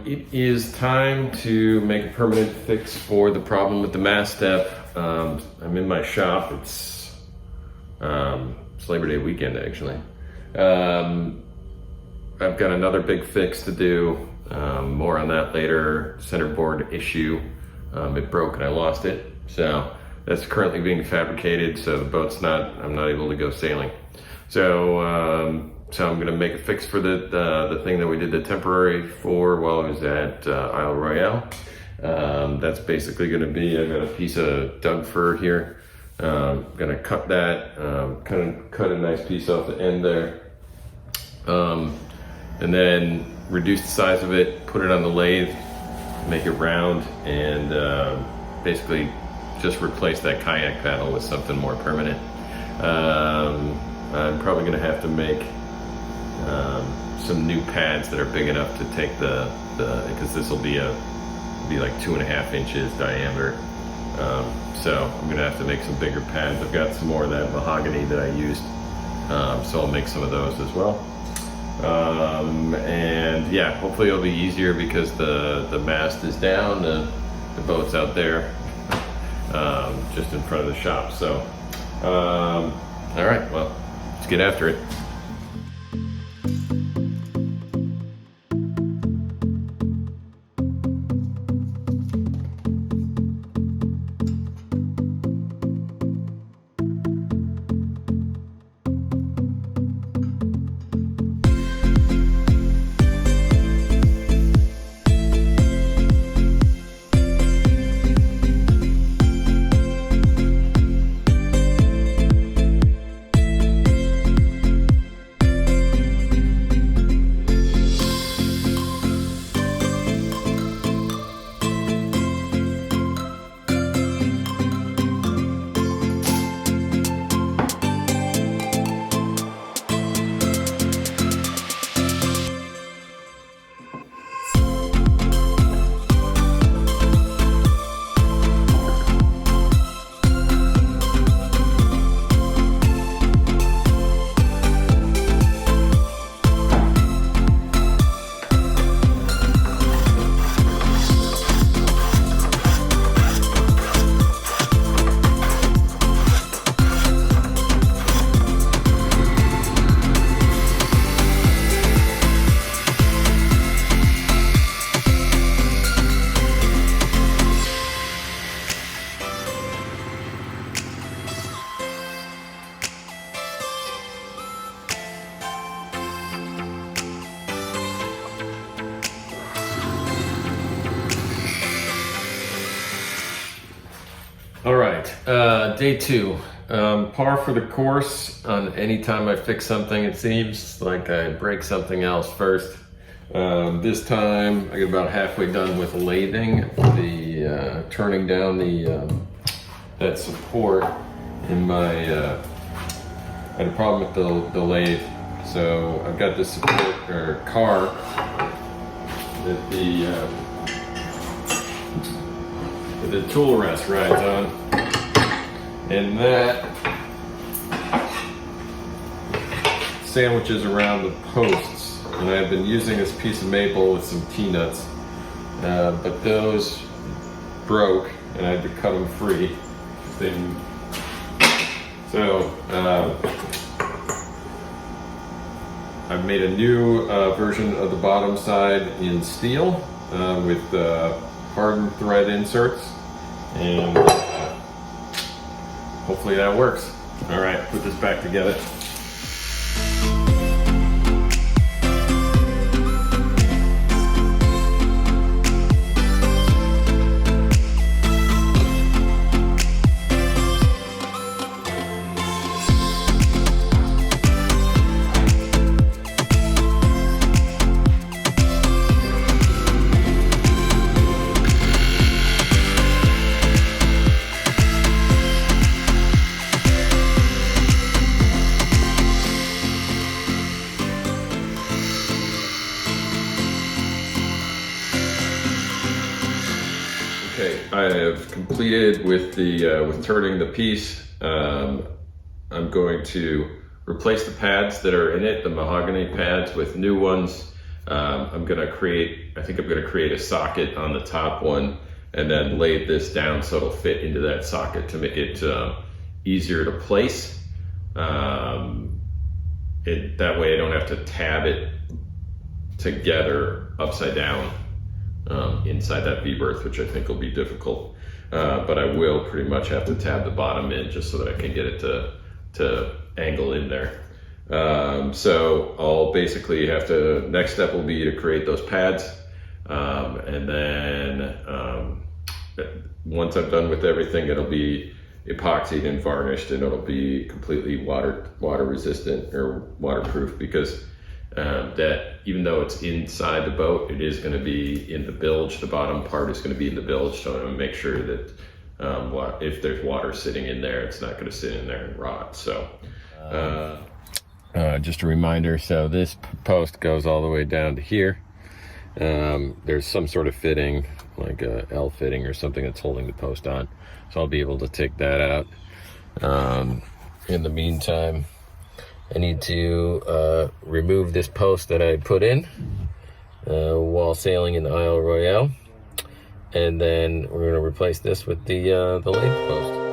It is time to make a permanent fix for the problem with the mast step. I'm in my shop. It's Labor Day weekend, actually. I've got another big fix to do. More on that later. Centerboard issue. It broke and I lost it. So that's currently being fabricated. So the boat's I'm not able to go sailing. So I'm gonna make a fix for the thing that we did the temporary for while I was at Isle Royale. That's basically gonna be, I've got a piece of Doug fir here. Gonna cut that, cut a nice piece off the end there. And then reduce the size of it, put it on the lathe, make it round, and basically just replace that kayak paddle with something more permanent. I'm probably gonna have to make some new pads that are big enough to take because this will be like 2.5 inches diameter. So I'm gonna have to make some bigger pads. I've got some more of that mahogany that I used, so I'll make some of those as well. And yeah, hopefully it'll be easier because the mast is down, the boat's out there, just in front of the shop. So, all right, well, let's get after it. All right, day 2. Par for the course on any time I fix something. It seems like I break something else first. This time I get about halfway done with lathing, turning down that support in my, I had a problem with the lathe. So I've got this support or car that the tool rest rides on, and that sandwiches around the posts. And I've been using this piece of maple with some T-nuts, but those broke and I had to cut them free. So I've made a new version of the bottom side in steel with hardened thread inserts, and hopefully that works. All right, put this back together. completed with the with turning the piece. I'm going to replace the pads that are in it, the mahogany pads, with new ones. I think I'm gonna create a socket on the top one and then lay this down so it'll fit into that socket to make it easier to place. That way I don't have to tab it together upside down inside that V-berth, which I think will be difficult. But I will pretty much have to tab the bottom in just so that I can get it to angle in there. So I'll basically have to, next step will be to create those pads. And then once I'm done with everything, it'll be epoxied and varnished, and it'll be completely water resistant or waterproof, because that even though it's inside the boat, it is going to be in the bilge. The bottom part is going to be in the bilge, so I'm going to make sure that if there's water sitting in there, it's not going to sit in there and rot. So just a reminder, so this post goes all the way down to here. There's some sort of fitting, like a L fitting or something that's holding the post on, so I'll be able to take that out. In the meantime, I need to remove this post that I put in while sailing in the Isle Royale, and then we're going to replace this with the lathe post.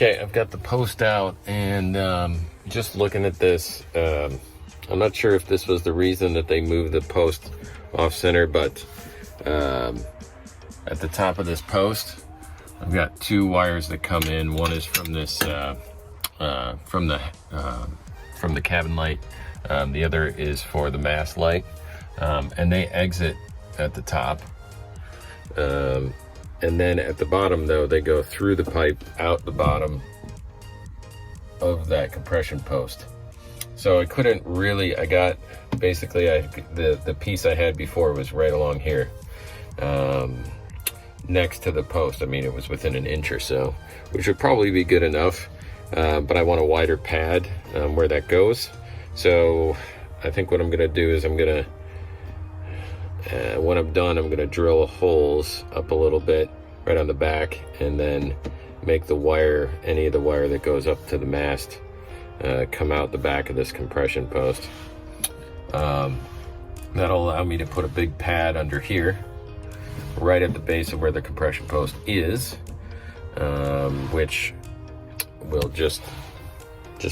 Okay, I've got the post out, and just looking at this, I'm not sure if this was the reason that they moved the post off center, but at the top of this post, I've got two wires that come in. One is from this from the cabin light. The other is for the mast light, and they exit at the top. And then at the bottom, though, they go through the pipe out the bottom of that compression post. So I couldn't really, basically the piece I had before was right along here, next to the post. I mean, it was within an inch or so, which would probably be good enough, but I want a wider pad where that goes. So I think what I'm gonna do is when I'm done, I'm gonna drill holes up a little bit right on the back, and then make the wire, any of the wire that goes up to the mast, come out the back of this compression post. That'll allow me to put a big pad under here, right at the base of where the compression post is, which will just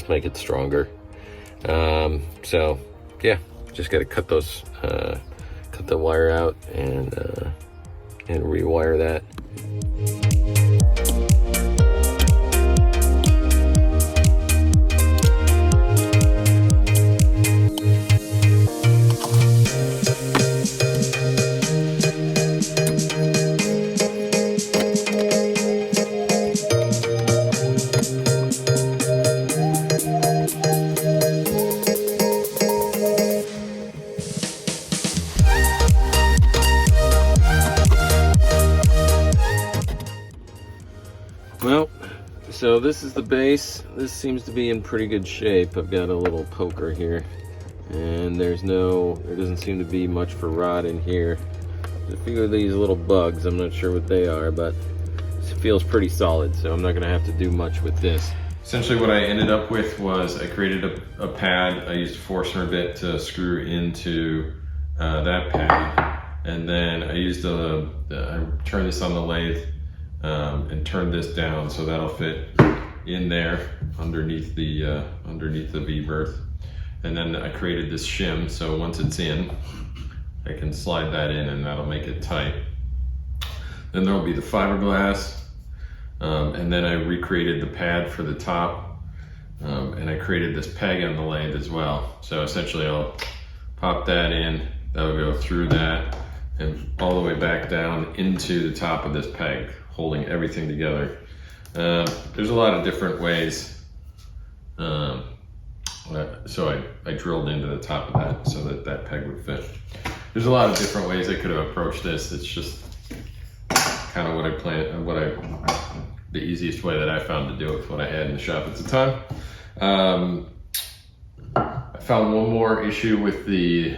make it stronger. So yeah, just got to cut the wire out and rewire that. Well, so this is the base. This seems to be in pretty good shape. I've got a little poker here, and there doesn't seem to be much for rot in here. There's a few of these little bugs. I'm not sure what they are, but it feels pretty solid, so I'm not gonna have to do much with this. Essentially what I ended up with was I created a pad. I used a Forstner bit to screw into that pad, and then I used I turned this on the lathe and turned this down so that'll fit in there underneath the V-berth. And then I created this shim, so once it's in, I can slide that in and that'll make it tight. Then there'll be the fiberglass And then I recreated the pad for the top, and I created this peg on the lathe as well. So essentially I'll pop that in, that'll go through that and all the way back down into the top of this peg, holding everything together. There's a lot of different ways. So I drilled into the top of that so that that peg would fit. There's a lot of different ways I could have approached this. It's just kind of what I planned, the easiest way that I found to do it with what I had in the shop at the time. I found one more issue with the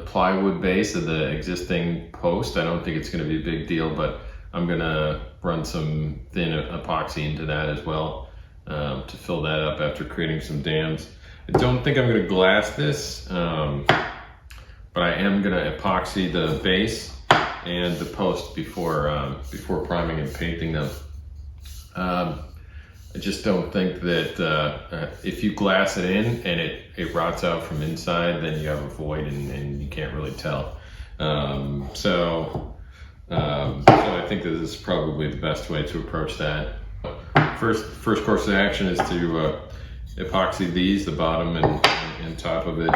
plywood base of the existing post. I don't think it's going to be a big deal, but I'm going to run some thin epoxy into that as well to fill that up after creating some dams. I don't think I'm going to glass this, but I am going to epoxy the base and the post before priming and painting them. I just don't think that if you glass it in and it rots out from inside, then you have a void and you can't really tell. So I think that this is probably the best way to approach that. First course of action is to epoxy these, the bottom and top of it,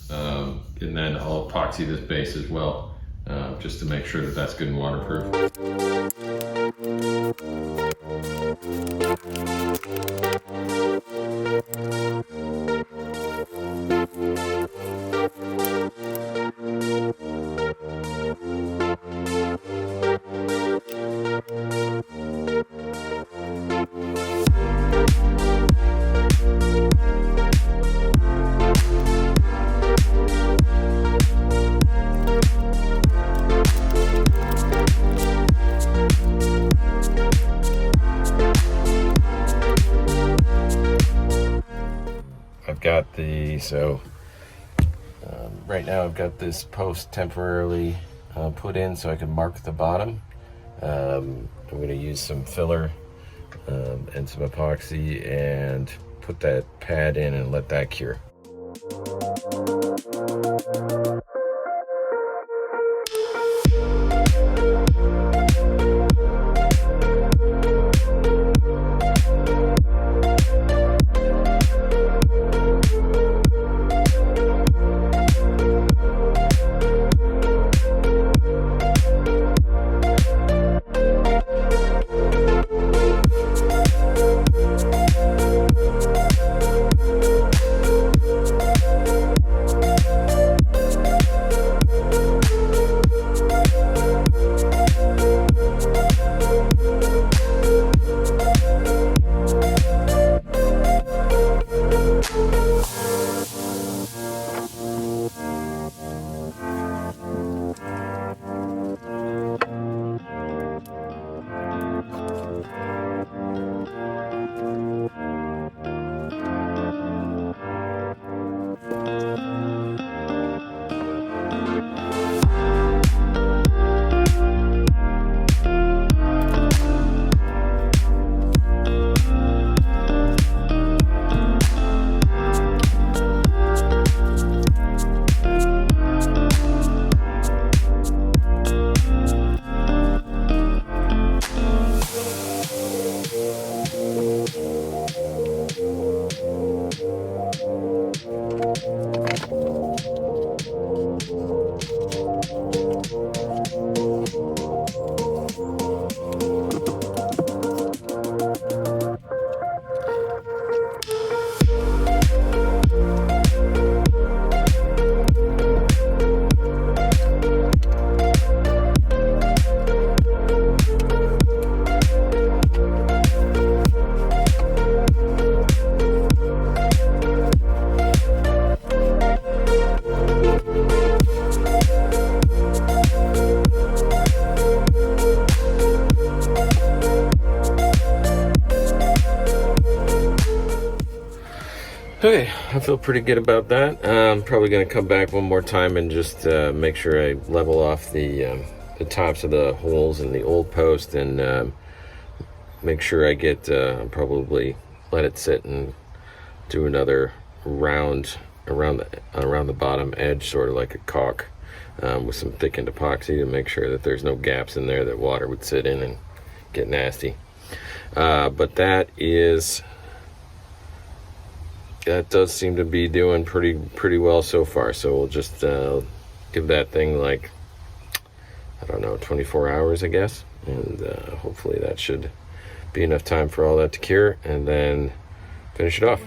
and then I'll epoxy this base as well, just to make sure that that's good and waterproof. Right now I've got this post temporarily put in so I can mark the bottom. I'm going to use some filler and some epoxy and put that pad in and let that cure. Okay, I feel pretty good about that. I'm probably going to come back one more time and just make sure I level off the tops of the holes in the old post and make sure I get, probably let it sit and do another round around the bottom edge, sort of like a caulk, with some thickened epoxy to make sure that there's no gaps in there that water would sit in and get nasty. But that does seem to be doing pretty well so far. So we'll just give that thing like, I don't know, 24 hours, I guess. And hopefully that should be enough time for all that to cure, and then finish it off.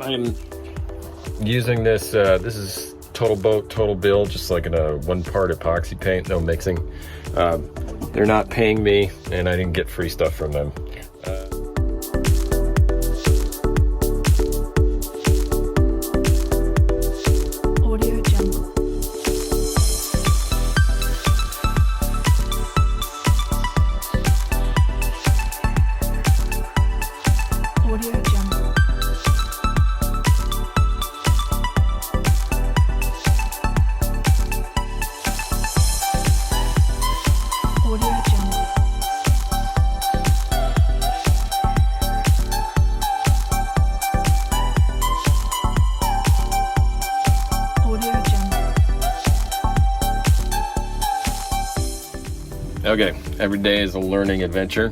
I'm using this, this is Total Boat, Total Build, just like in a one-part epoxy paint, no mixing. They're not paying me, and I didn't get free stuff from them. Okay, every day is a learning adventure.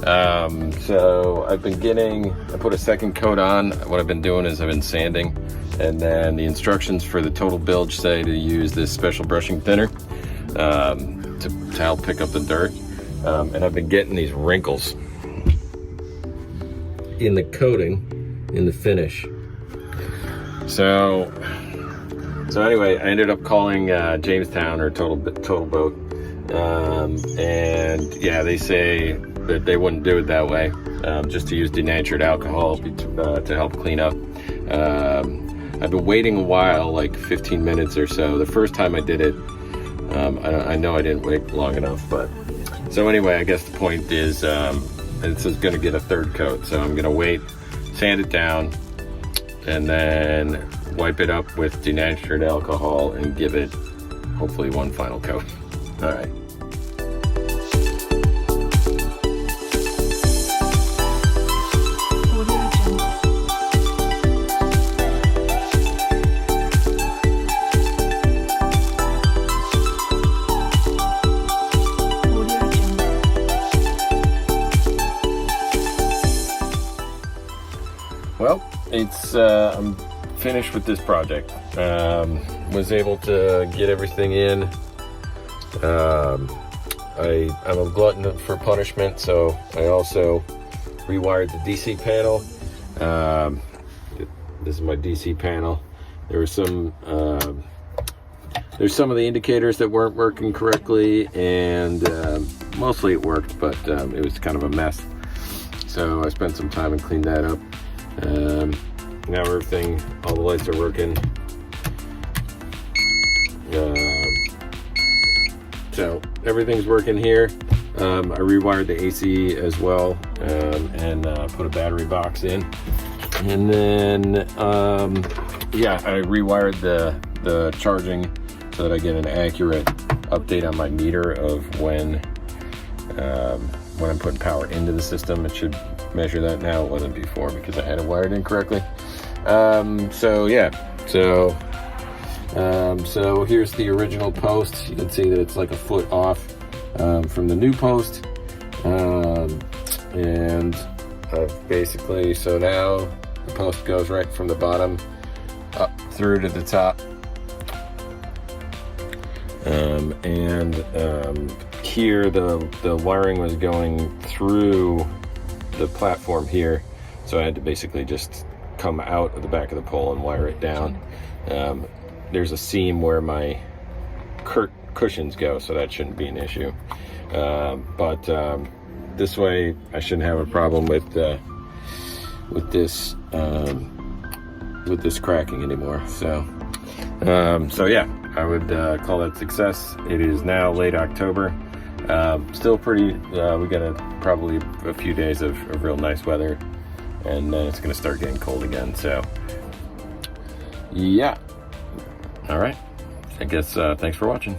So I put a second coat on. What I've been doing is I've been sanding And then the instructions for the total bilge say to use this special brushing thinner to help pick up the dirt. And I've been getting these wrinkles in the coating, in the finish. So anyway, I ended up calling Jamestown or Total Boat, and yeah, they say that they wouldn't do it that way, just to use denatured alcohol to help clean up. I've been waiting a while, like 15 minutes or so. The first time I did it, I know I didn't wait long enough, but so anyway, I guess the point is this is going to get a third coat, so I'm going to wait, sand it down, and then wipe it up with denatured alcohol and give it hopefully one final coat. All right. Well, it's I'm finished with this project. Was able to get everything in. I'm a glutton for punishment, so I also rewired the DC panel. This is my DC panel. There were there's some of the indicators that weren't working correctly, and mostly it worked, but it was kind of a mess. So I spent some time and cleaned that up. Now everything, all the lights are working. So everything's working here. I rewired the AC as well, and put a battery box in. And then, yeah, I rewired the charging so that I get an accurate update on my meter of when I'm putting power into the system. It should measure that now. It wasn't before because I had it wired incorrectly. So yeah, so here's the original post. You can see that it's like a foot off from the new post, and basically, so now the post goes right from the bottom up through to the top, and here the wiring was going through the platform here, so I had to basically just come out of the back of the pole and wire it down. There's a seam where my cushions go, so that shouldn't be an issue. But this way I shouldn't have a problem with this cracking anymore. So yeah, I would call that success. It is now late October. Still pretty, we got probably a few days of real nice weather, and then it's gonna start getting cold again. So yeah, all right, I guess thanks for watching.